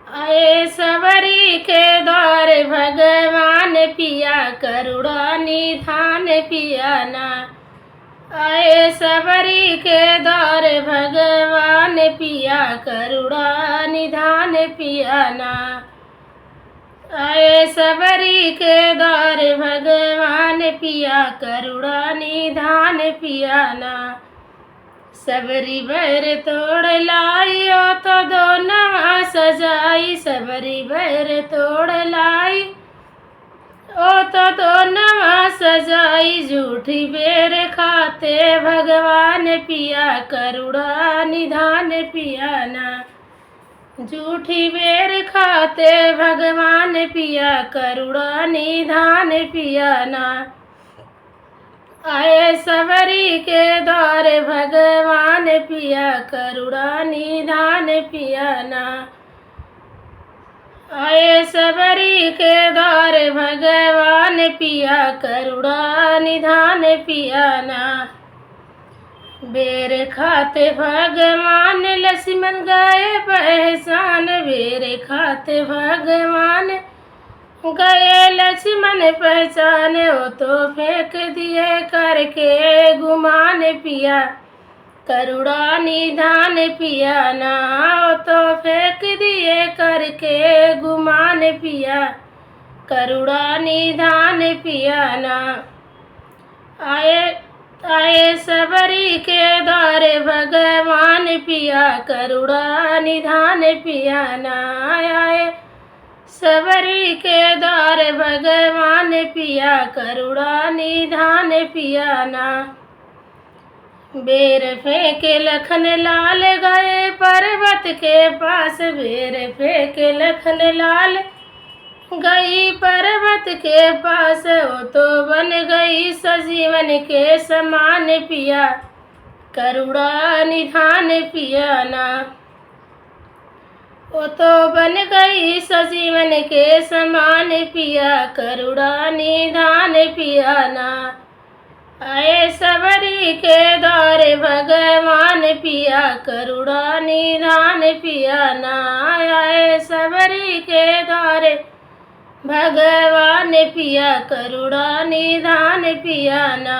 आए सबरी के द्वार भगवान पिया करुणा निधान पिया ना। आए सबरी के द्वार भगवान पिया करुणा निधान पिया ना। आए सबरी के द्वार भगवान पिया करुणा निधान पिया ना। सबरी बैर तोड़ लाई ओ तो दोनों सजाई। सबरी बैर तोड़ लाई ओ तो दोनों सजाई। झूठी बेर खाते भगवान पिया करुणा निधान पिया ना। झूठी बेर खाते भगवान पिया करुणा निधान पिया ना। आए सबरी के द्वार भगवान पिया करुणा निधान पिया ना। आए सबरी के द्वार भगवान पिया करुणा निधान पिया ना। बेर खाते भगवान लक्ष्मण गए पहचान। बेर खाते भगवान गए लक्ष्मण पहचाने। वो तो फेंक दिए करके गुमान पिया करुणा निधान पिया ना। वो तो फेंक दिए करके गुमान पिया करुणा निधान पिया ना। आए सबरी के द्वार भगवान पिया करुणा निधान पिया ना। आए सबरी के द्वार भगवान पिया करुणा निधान पिया ना। बेर फेंक लखन लाल गए पर्वत के पास। बेर फेंक लखन लाल गई पर्वत के पास। वो तो बन गई सजीवन के समान पिया करुणा निधान पिया ना। वो तो बन गई सजीवन के समान पिया करुणा निधान पिया ना। आए सबरी के द्वार भगवान पिया करुणा निधान पिया ना। आए सबरी के द्वार भगवान पिया करुणा निधान पिया ना।